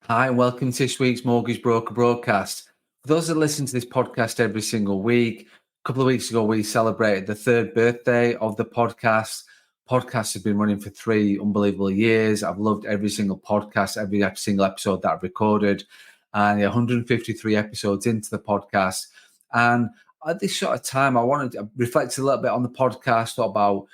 Hi, and welcome to this week's Mortgage Broker Broadcast. For those that listen to this podcast every single week, a couple of weeks ago, we celebrated the third birthday of the podcast. Podcasts have been running for 3 unbelievable years. I've loved every single podcast, every single episode that I've recorded, and 153 episodes into the podcast. And at this sort of time, I wanted to reflect a little bit on the podcast, thought about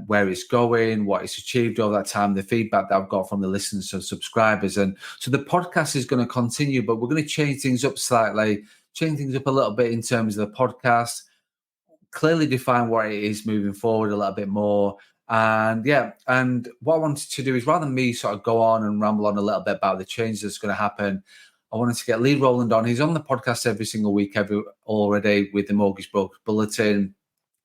where it's going, what it's achieved over that time, the feedback that I've got from the listeners and subscribers. And so the podcast is going to continue, but we're going to change things up slightly, change things up a little bit in terms of the podcast, clearly define what it is moving forward a little bit more. And what I wanted to do is, rather than me sort of go on and ramble on a little bit about the change that's going to happen, I wanted to get Leigh Rowland on. He's on the podcast every single week already with the Mortgage Broker Bulletin.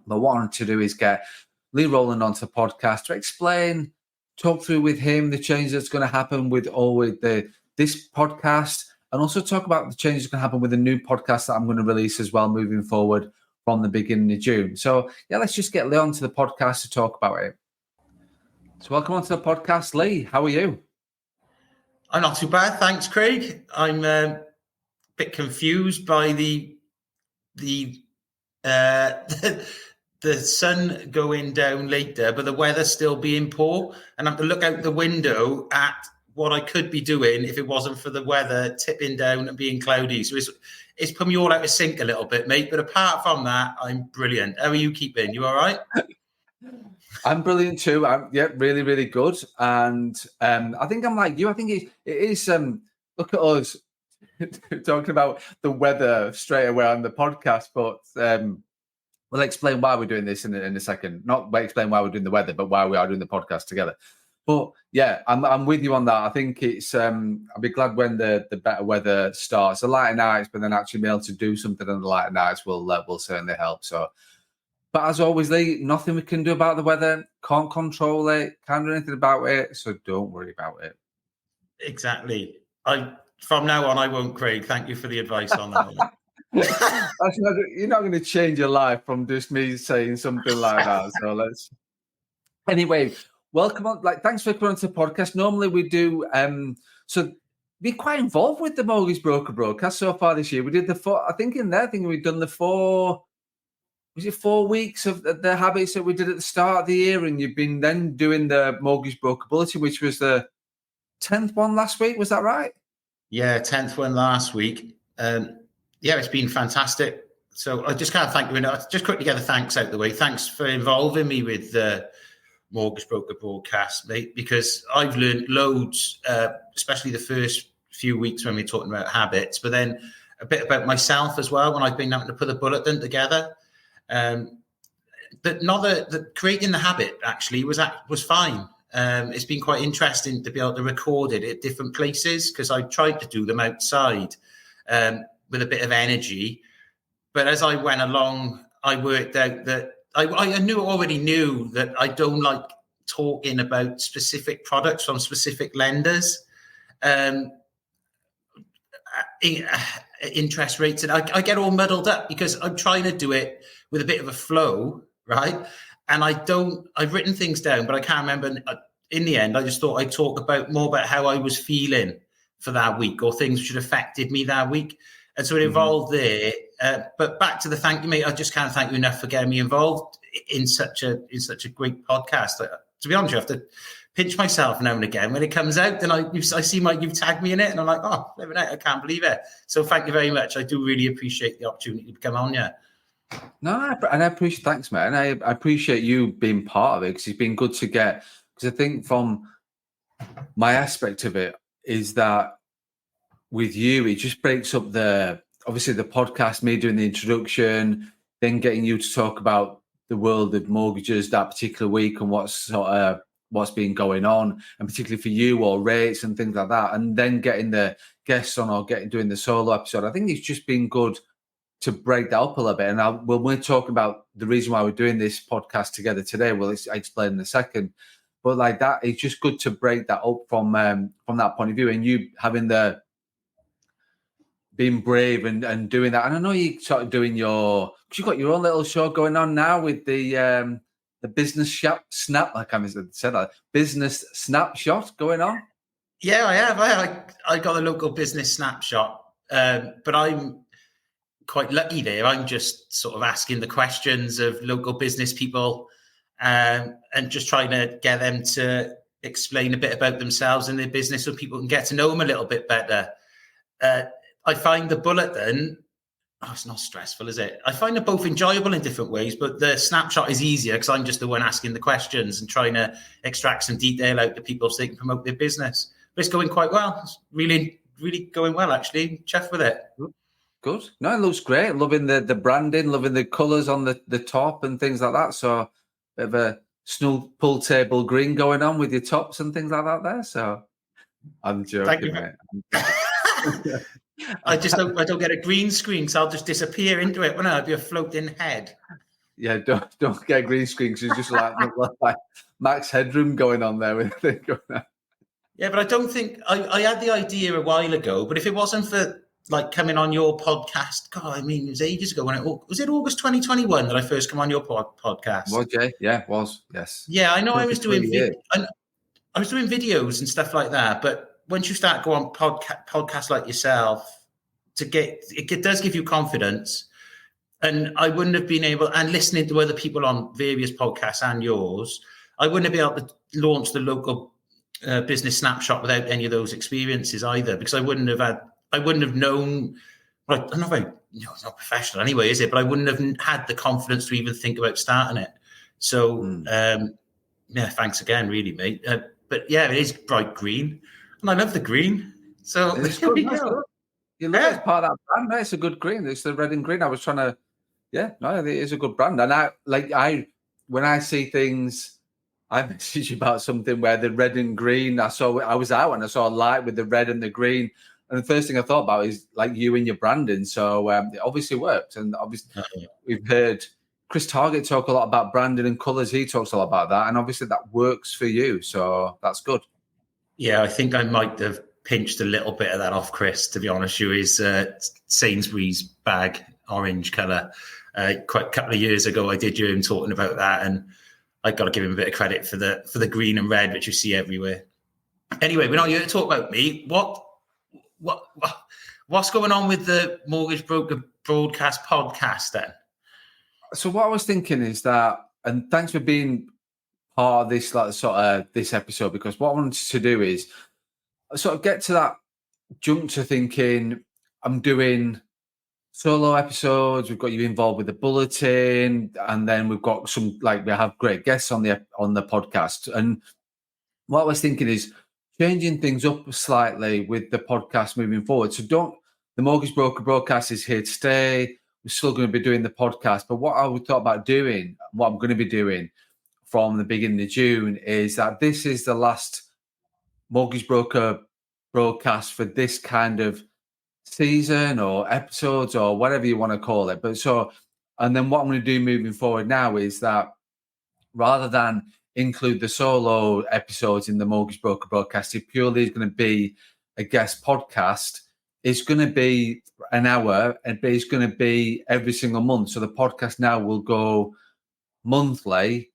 But what I wanted to do is get Leigh Rowland onto the podcast to talk through with him the change that's going to happen with this podcast, and also talk about the changes that can happen with a new podcast that I'm going to release as well moving forward from the beginning of June. So let's just get Leigh onto the podcast to talk about it. So welcome onto the podcast, Leigh. How are you? I'm not too bad, thanks, Craig. I'm a bit confused by the sun going down later, but the weather still being poor, and I have to look out the window at what I could be doing if it wasn't for the weather tipping down and being cloudy. So it's put me all out of sync a little bit, mate. But apart from that, I'm brilliant. How are you keeping? You all right? I'm brilliant too. Really, really good. And I think I'm like you. I think it is. Look at us talking about the weather straight away on the podcast, but we'll explain why we're doing this in a second. Not explain why we're doing the weather, but why we are doing the podcast together. But yeah, I'm with you on that. I think it's. I'll be glad when the better weather starts. The lighter nights, but then actually be able to do something on the lighter nights will certainly help. So. But as always, Leigh, nothing we can do about the weather. Can't control it. Can't do anything about it. So don't worry about it. Exactly. From now on, I won't, Craig. Thank you for the advice on that. You're not going to change your life from just me saying something like that. So let's. Anyway, welcome on. Thanks for coming on to the podcast. Normally we do. So be quite involved with the Mortgage Broker broadcast so far this year. We did we've done the 4. Was it 4 weeks of the habits that we did at the start of the year? And you've been then doing the Mortgage Broker Bulletin, which was the 10th one last week. Was that right? Yeah, 10th one last week. It's been fantastic. So I just can't thank you enough. Just quickly get the thanks out the way. Thanks for involving me with the Mortgage Broker broadcast, mate, because I've learned loads, especially the first few weeks when we're talking about habits, but then a bit about myself as well when I've been having to put a bulletin together. But not the creating the habit actually was fine. It's been quite interesting to be able to record it at different places, because I tried to do them outside with a bit of energy. But as I went along, I worked out that I already knew that I don't like talking about specific products from specific lenders. Interest rates, and I get all muddled up because I'm trying to do it with a bit of a flow, right? And I've written things down, but I can't remember. In the end, I just thought I'd talk more about how I was feeling for that week, or things which had affected me that week. And so it evolved there. But back to the thank you, mate. I just can't thank you enough for getting me involved in such a great podcast. To be honest, I have to pinch myself now and again when it comes out. Then I see you've tagged me in it, and I'm like, oh, I can't believe it. So thank you very much. I do really appreciate the opportunity to come on. Yeah. No, and I appreciate. Thanks, man. I appreciate you being part of it, because it's been good to get. Because I think from my aspect of it is that with you, it just breaks up obviously the podcast, me doing the introduction, then getting you to talk about the world of mortgages that particular week and what's been going on, and particularly for you, or rates and things like that, and then getting the guests on or doing the solo episode. I think it's just been good to break that up a little bit. And when we're talking about the reason why we're doing this podcast together today, well, I explain in a second. But like that, it's just good to break that up from that point of view, and you having being brave and doing that. And I know you sort of doing because you've got your own little show going on now with the business snapshot going on. Yeah, I have. I got a local business snapshot, but I'm quite lucky there. I'm just sort of asking the questions of local business people, and just trying to get them to explain a bit about themselves and their business so people can get to know them a little bit better. I find the bulletin, it's not stressful, is it? I find them both enjoyable in different ways, but the snapshot is easier because I'm just the one asking the questions and trying to extract some detail out to people so they can promote their business. But it's going quite well. It's really, really going well, actually. Chuffed with it. Good. No, it looks great. Loving the branding, loving the colours on the top and things like that. So bit of a snug pool table green going on with your tops and things like that there. So I'm joking, mate. I don't get a green screen, so I'll just disappear into it, won't I? I'll be a floating head. Yeah, don't get a green screen because it's just like max headroom going on there with it going on. Yeah, but I don't think I had the idea a while ago. But if it wasn't for like coming on your podcast, God, I mean, it was ages ago. Was it August 2021 that I first come on your podcast? Was yeah, it was, yes. Yeah, I know. I was doing videos and stuff like that. But once you start going on podcasts like yourself, it does give you confidence. And I wouldn't have been able, and listening to other people on various podcasts and yours, I wouldn't have been able to launch the local business snapshot without any of those experiences either, because I wouldn't have known. Well, I don't know if it's not professional anyway, is it? But I wouldn't have had the confidence to even think about starting it. So, yeah, thanks again, really, mate. But yeah, it is bright green, and I love the green. So it's good. You love it. It's part of that brand. No, it's a good green. It's the red and green. I was trying to, it is a good brand. And when I see things, I message you about something where the red and green. I was out and I saw a light with the red and the green, and the first thing I thought about is like you and your branding. So it obviously worked, and obviously we've heard Chris Target talk a lot about branding and colours. He talks a lot about that, and obviously that works for you. So that's good. Yeah, I think I might have pinched a little bit of that off Chris, to be honest. You is Sainsbury's bag, orange colour. Quite a couple of years ago, I did hear him talking about that, and I got to give him a bit of credit for the green and red, which you see everywhere. Anyway, we're not here to talk about me. What's going on with the Mortgage Broker Broadcast podcast then? So what I was thinking is that, and thanks for being part of this this episode, because what I wanted to do is sort of get to that juncture thinking I'm doing solo episodes. We've got you involved with the bulletin, and then we've got we have great guests on the podcast. And what I was thinking is changing things up slightly with the podcast moving forward. So the Mortgage Broker Broadcast is here to stay. We're still going to be doing the podcast, but what I thought about doing, what I'm going to be doing from the beginning of June, is that this is the last Mortgage Broker broadcast for this kind of season or episodes or whatever you want to call it. And then what I'm going to do moving forward now is that rather than include the solo episodes in the Mortgage Broker broadcast, it purely is going to be a guest podcast. It's going to be an hour, but it's going to be every single month. So the podcast now will go monthly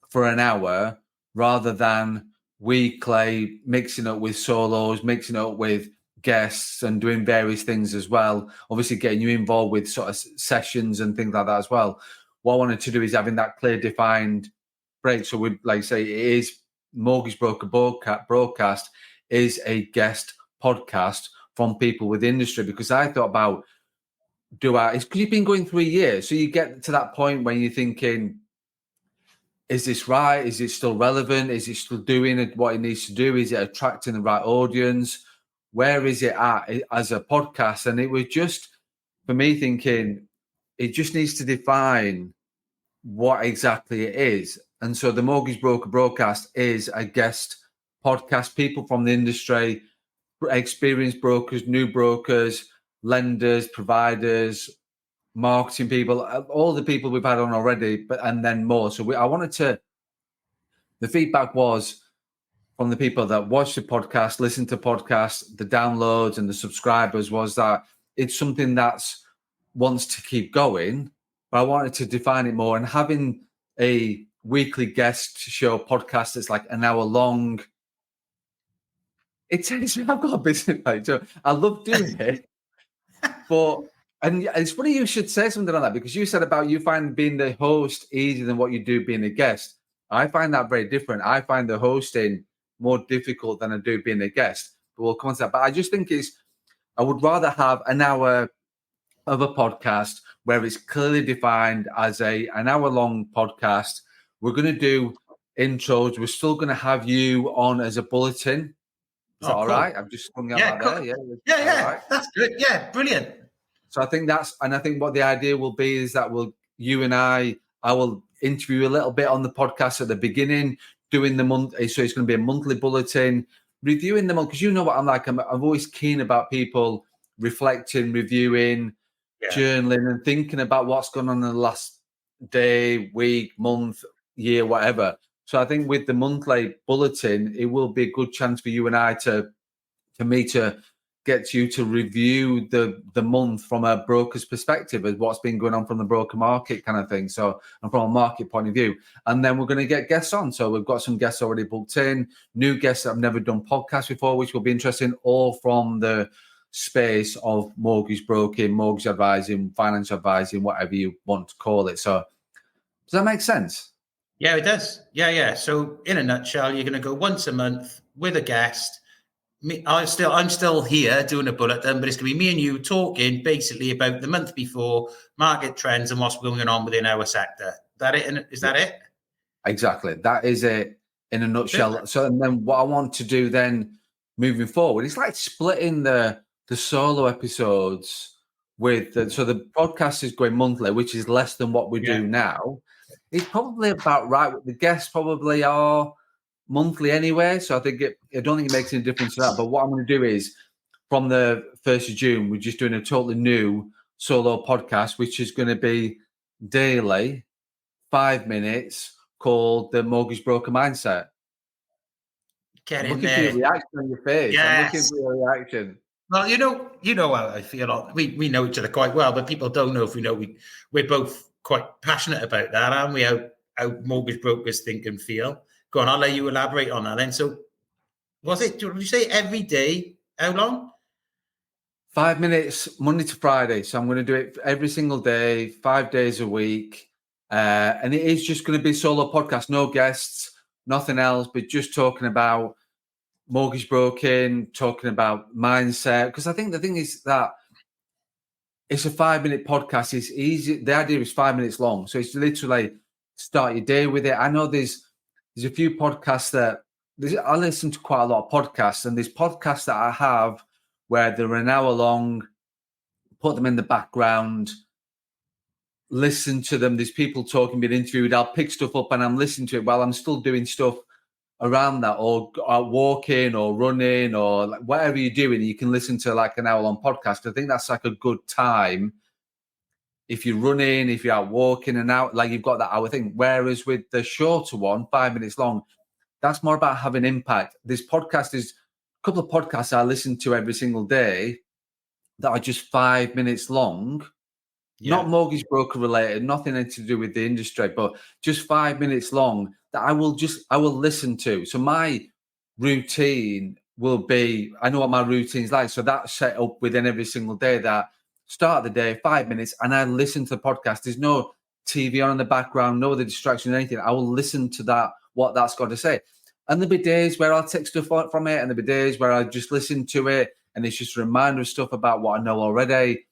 for an hour rather than weekly, mixing up with solos, mixing up with guests and doing various things as well. Obviously getting you involved with sort of sessions and things like that as well. What I wanted to do is having that clear defined break. So we'd say it is Mortgage Broker broadcast is a guest podcast from people with the industry, because I thought about it's because you've been going 3 years. So you get to that point when you're thinking, is this right? Is it still relevant? Is it still doing what it needs to do? Is it attracting the right audience? Where is it at as a podcast? And it was just, for me, thinking, it just needs to define what exactly it is. And so the Mortgage Broker broadcast is a guest podcast, people from the industry, experienced brokers, new brokers, lenders, providers, marketing people, all the people we've had on already, and then more. So the feedback was from the people that watch the podcast, listen to podcasts, the downloads and the subscribers, was that it's something that's wants to keep going, but I wanted to define it more. And having a weekly guest show podcast that's like an hour long, It takes me. I've got a business page, so I love doing it. But and it's funny you should say something like that, because you said about you find being the host easier than what you do being a guest. I find that very different. I find the hosting more difficult than I do being a guest. But we'll come on to that. But I just think I would rather have an hour of a podcast where it's clearly defined as an hour long podcast. We're going to do intros. We're still going to have you on as a bulletin. Is that all cool. right? I've just sprung out Cool. there. Yeah. Right. That's good. Yeah, brilliant. So I think what the idea will be is that I will interview a little bit on the podcast at the beginning, doing the month. So it's going to be a monthly bulletin, reviewing the month, because you know what I'm like. I'm always keen about people reflecting, reviewing, journaling, and thinking about what's gone on in the last day, week, month, year, whatever. So I think with the monthly bulletin, it will be a good chance for you and I to get you to review the month from a broker's perspective, as what's been going on from the broker market kind of thing. So, and from a market point of view. And then we're going to get guests on. So we've got some guests already booked in, new guests that have never done podcasts before, which will be interesting, all from the space of mortgage broking, mortgage advising, financial advising, whatever you want to call it. So does that make sense? Yeah, it does. Yeah. So in a nutshell, you're going to go once a month with a guest. I'm still here doing a bulletin, but it's going to be me and you talking basically about the month before, market trends, and what's going on within our sector. Is that it? Exactly. That is it in a nutshell. So, and then what I want to do then moving forward, it's like splitting the solo episodes with so the podcast is going monthly, which is less than what we do now. It's probably about right. The guests probably are monthly anyway, so I don't think it makes any difference to that. But what I'm going to do is, from the 1st of June, we're just doing a totally new solo podcast, which is going to be daily, 5 minutes, called the Mortgage Broker Mindset. Get I'm in looking there. for your reaction on your face. Yes. I'm looking for your reaction. Well, you know how I feel. We know each other quite well, but people don't know if we know we're both quite passionate about that, aren't we? How mortgage brokers think and feel. Go on, I'll let you elaborate on that then. So, did you say every day? How long? 5 minutes, Monday to Friday. So I'm going to do it every single day, 5 days a week. And it is just going to be solo podcast, no guests, nothing else, but just talking about mortgage broking, talking about mindset. Because I think the thing is that it's a 5 minute podcast. It's easy. The idea is 5 minutes long. So it's literally start your day with it. I know there's a few podcasts I listen to quite a lot of podcasts, and there's podcasts that I have where they're an hour long, put them in the background, listen to them. There's people talking, being interviewed. I'll pick stuff up and I'm listening to it while I'm still doing stuff around that, or walking or running or like whatever you're doing. You can listen to like an hour long podcast. I think that's like a good time if you're running, if you're out walking and out, like you've got that hour thing. Whereas with the shorter one, 5 minutes long, that's more about having impact. This podcast is a couple of podcasts I listen to every single day that are just 5 minutes long, not mortgage broker related, nothing to do with the industry, but just 5 minutes long that I will listen to. So my routine will be, I know what my routine's like. So that's set up within every single day that start the day, 5 minutes, and I listen to the podcast. There's no TV on in the background, no other distraction, anything. I will listen to that, what that's got to say. And there'll be days where I'll take stuff from it, and there'll be days where I just listen to it, and it's just a reminder of stuff about what I know already.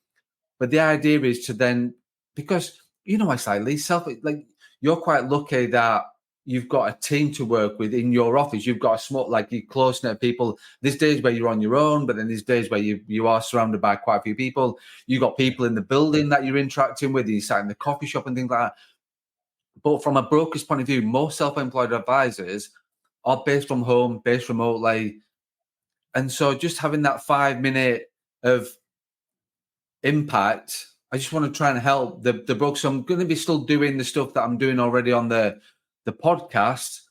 But the idea is to then, because you know, it's like you're quite lucky that you've got a team to work with in your office. You've got a small, like you're close knit people. There's days where you're on your own, but then there's days where you are surrounded by quite a few people. You've got people in the building that you're interacting with. You sat in the coffee shop and things like that. But from a broker's point of view, most self-employed advisors are based from home, based remotely. And so just having that 5 minute of impact, I just want to try and help the brokers. So I'm going to be still doing the stuff that I'm doing already on the podcast,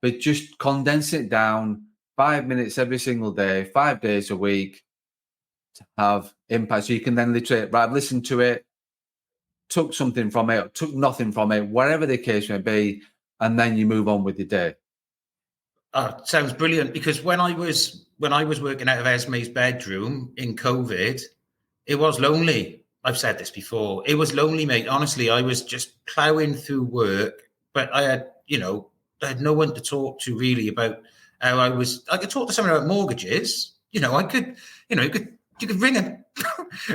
but just condense it down, 5 minutes every single day, 5 days a week to have impact. So you can then literally, right, I've listened to it, took something from it, took nothing from it, whatever the case may be, and then you move on with your day. Sounds brilliant, because when I was when I was working out of Esme's bedroom in COVID, it was lonely. I've said this before. It was lonely, mate. Honestly, I was just plowing through work, but I had no one to talk to really about how I could talk to someone about mortgages. I could, you could ring a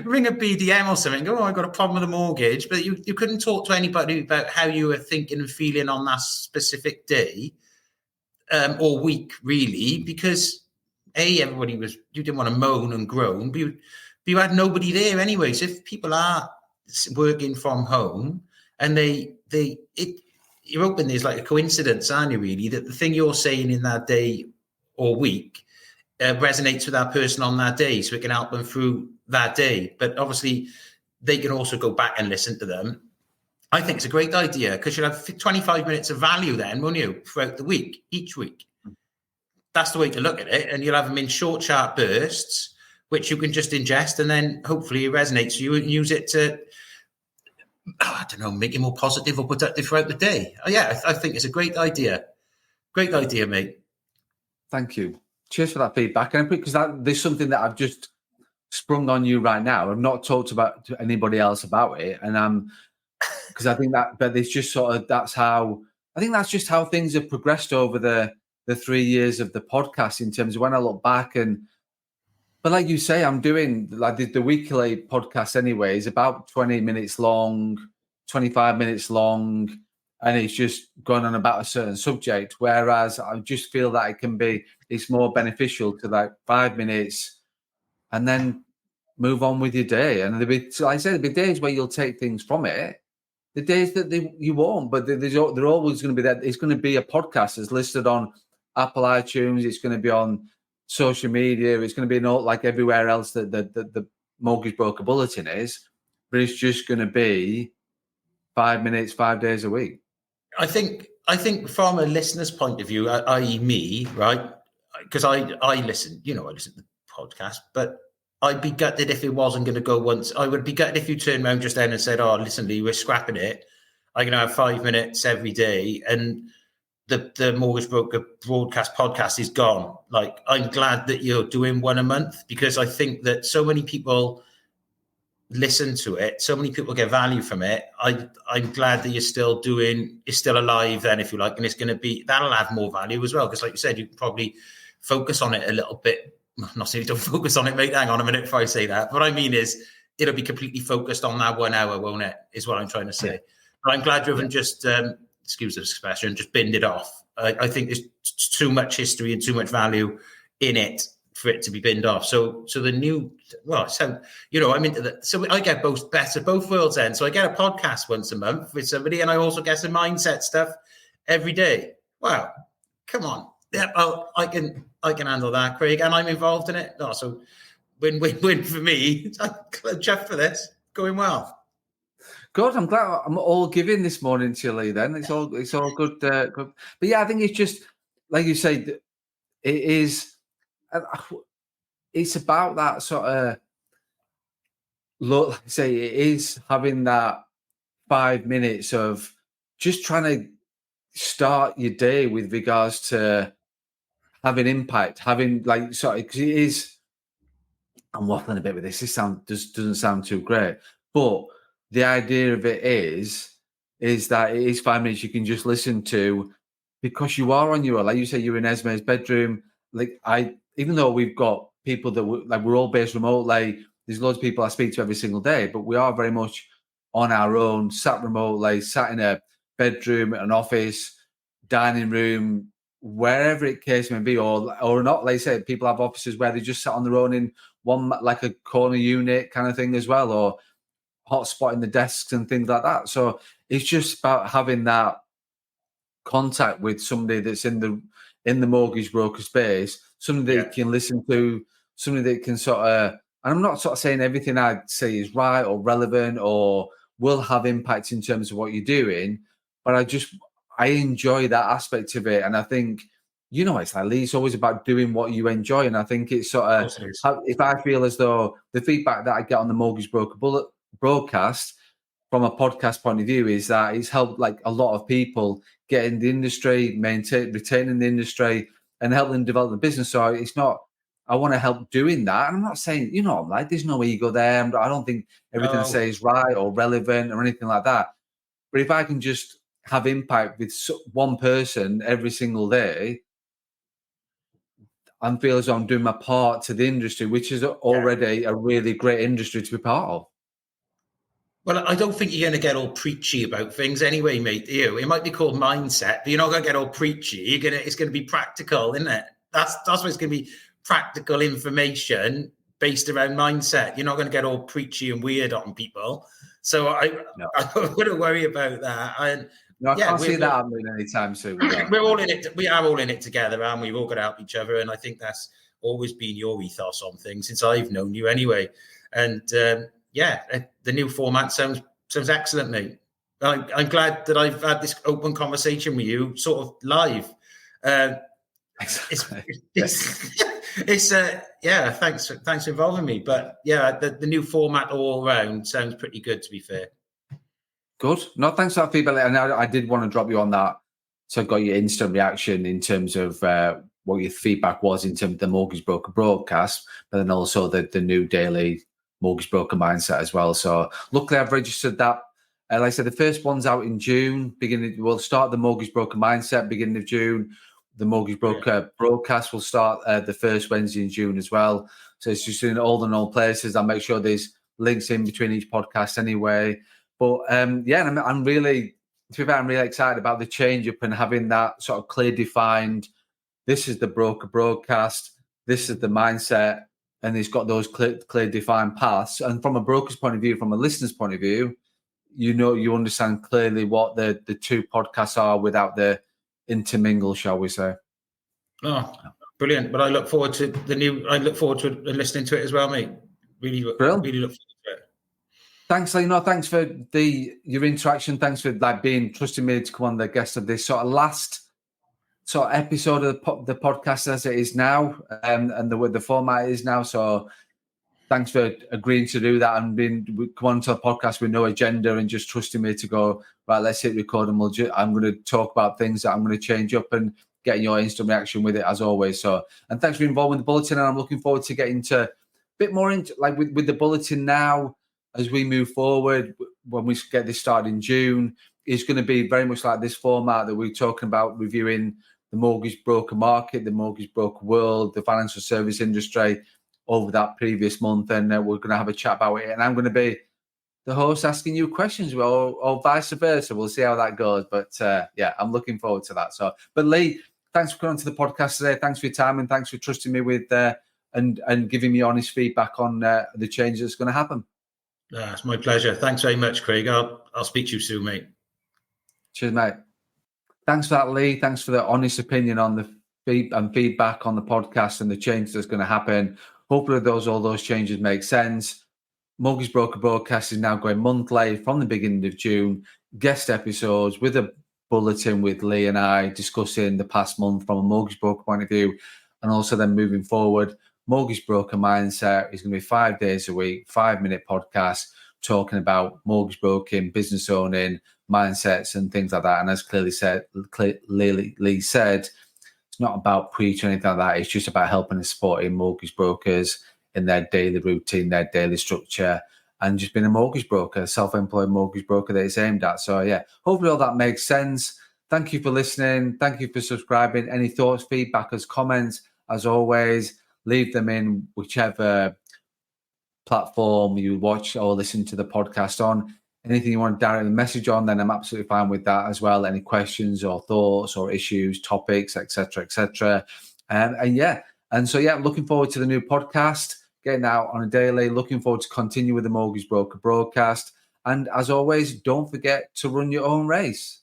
ring a BDM or something. Go, oh, I got a problem with a mortgage, but you couldn't talk to anybody about how you were thinking and feeling on that specific day or week, really, because everybody you didn't want to moan and groan, but you had nobody there anyway. So if people are working from home and you're hoping there's like a coincidence, aren't you, really, that the thing you're saying in that day or week resonates with that person on that day, so it can help them through that day. But obviously, they can also go back and listen to them. I think it's a great idea because you'll have 25 minutes of value then, won't you, throughout the week, each week. That's the way to look at it. And you'll have them in short, sharp bursts, which you can just ingest, and then hopefully it resonates. You and use it to, make you more positive or productive throughout the day. I think it's a great idea. Great idea, mate. Thank you. Cheers for that feedback. And because there's something that I've just sprung on you right now. I've not talked to anybody else about it, and because I think but it's just that's just how things have progressed over the 3 years of the podcast in terms of when I look back. But like you say, I'm doing like the weekly podcast anyway is about 20 minutes long, 25 minutes long, and it's just going on about a certain subject. Whereas I just feel that it's more beneficial to like 5 minutes and then move on with your day. And like I said, there'll be days where you'll take things from it. The days that you won't, but they're always going to be there. It's going to be a podcast that's listed on Apple iTunes. It's going to be on social media. It's going to be like everywhere else that the Mortgage Broker Bulletin is. But it's just going to be 5 minutes, 5 days a week. I think from a listener's point of view, i.e. me, right? Because I listen, I listen to the podcast, but I'd be gutted if it wasn't going to go once. I would be gutted if you turned around just then and said, oh, listen, Lee, we're scrapping it. I'm going to have 5 minutes every day. And the Mortgage Broker broadcast podcast is gone. Like, I'm glad that you're doing one a month, because I think that so many people listen to it. So many people get value from it. I'm glad that it's still alive then, if you like. And that'll add more value as well. Because like you said, you can probably focus on it a little bit. Not saying you don't focus on it, mate. Hang on a minute before I say that. What I mean is it'll be completely focused on that 1 hour, won't it? Is what I'm trying to say. Yeah. But I'm glad you haven't just, excuse the expression, just binned it off. I think there's too much history and too much value in it for it to be binned off. So the new, I'm into that. So I get both worlds then. So I get a podcast once a month with somebody, and I also get some mindset stuff every day. Wow, come on. Yeah, I can handle that, Craig, and I'm involved in it. Oh, so win for me. I'm chuffed for this. Going well. Good. I'm glad I'm all giving this morning to you, Lee. Then it's all good. Good. But yeah, I think it's just like you say. It is. It's about that sort of look. Like I say, it is having that 5 minutes of just trying to start your day with regards to having impact, having like sorry, because it is. I'm waffling a bit with this. This doesn't sound too great, but the idea of it is that it is 5 minutes you can just listen to, because you are on your own. Like you say, you're in Esme's bedroom. Like even though we've got people that we're all based remotely, there's loads of people I speak to every single day, but we are very much on our own, sat remotely, sat in a bedroom, an office, dining room, wherever it case may be, or not. Like I say, people have offices where they just sat on their own in one, like a corner unit kind of thing as well, or hotspot in the desks and things like that. So it's just about having that contact with somebody that's in the mortgage broker space, somebody that you can listen to, somebody that can sort of, and I'm not sort of saying everything I'd say is right or relevant or will have impact in terms of what you're doing, but I enjoy that aspect of it. And I think, it's like Lee, it's always about doing what you enjoy. And I think it's sort of, if I feel as though the feedback that I get on the Mortgage Broker broadcast from a podcast point of view is that it's helped like a lot of people get in the industry, retaining the industry, and help them develop the business. So it's not, I want to help doing that. And I'm not saying, like there's no ego there. I don't think everything I say is right or relevant or anything like that. But if I can just have impact with one person every single day, I feel as though I'm doing my part to the industry, which is already a really great industry to be part of. Well, I don't think you're going to get all preachy about things anyway, mate. It might be called mindset, but you're not going to get all preachy. It's going to be practical, isn't it? That's what it's going to be. Practical information based around mindset. You're not going to get all preachy and weird on people. So I wouldn't worry about that. I can't see that happening anytime soon. We're all in it. We are all in it together, and we've all got to help each other. And I think that's always been your ethos on things since I've known you anyway. And the new format sounds excellent, mate. I'm glad that I've had this open conversation with you, sort of live. Thanks for involving me. But the new format all around sounds pretty good, to be fair. Good. No, thanks for that feedback. And I did want to drop you on that. So I got your instant reaction in terms of what your feedback was in terms of the Mortgage Broker broadcast, but then also the new daily Mortgage Broker mindset as well. So luckily I've registered that. Like I said, the first one's out in June. We'll start the Mortgage Broker mindset beginning of June. The Mortgage Broker broadcast will start the first Wednesday in June as well. So it's just in all the known places. I'll make sure there's links in between each podcast anyway. But I'm really excited about the change up and having that sort of clear defined. This is the broker broadcast. This is the mindset, and it's got those clear defined paths. And from a broker's point of view, from a listener's point of view, you understand clearly what the two podcasts are without the intermingle, shall we say? Oh, brilliant! But I look forward to listening to it as well, mate. Really look forward to it. Thanks, Leigh. No, thanks for your interaction. Thanks for trusting me to come on the guest of this sort of last sort of episode of the podcast as it is now, and the format is now. So thanks for agreeing to do that and come on to a podcast with no agenda and just trusting me to go, right, let's hit record and I'm going to talk about things that I'm going to change up and getting your instant reaction with it as always. So, and thanks for involving the bulletin. And I'm looking forward to getting to a bit more into with the bulletin now as we move forward. When we get this started in June, it's going to be very much like this format that we're talking about, reviewing the mortgage broker market, the mortgage broker world, the financial service industry over that previous month, and we're going to have a chat about it. And I'm going to be the host asking you questions, or vice versa. We'll see how that goes. But I'm looking forward to that. So, but Leigh, thanks for coming to the podcast today. Thanks for your time, and thanks for trusting me with and giving me honest feedback on the change that's going to happen. It's my pleasure. Thanks very much, Craig. I'll speak to you soon, mate. Cheers, mate. Thanks for that, Leigh. Thanks for the honest opinion on the feedback on the podcast and the change that's going to happen. Hopefully all those changes make sense. Mortgage Broker Broadcast is now going monthly from the beginning of June. Guest episodes with a bulletin with Leigh and I discussing the past month from a mortgage broker point of view. And also then moving forward, Mortgage Broker Mindset is going to be 5 days a week, 5-minute podcast talking about mortgage broking, business owning, mindsets and things like that. And as Leigh said, it's not about preach or anything like that. It's just about helping and supporting mortgage brokers in their daily routine, their daily structure, and just being a mortgage broker, a self-employed mortgage broker that it's aimed at. So hopefully all that makes sense. Thank you for listening. Thank you for subscribing. Any thoughts, feedback, comments, as always, leave them in whichever platform you watch or listen to the podcast on. Anything you want to directly message on, then I'm absolutely fine with that as well. Any questions or thoughts or issues, topics, etc., etc. Looking forward to the new podcast, getting out on a daily. Looking forward to continue with the Mortgage Broker broadcast. And as always, don't forget to run your own race.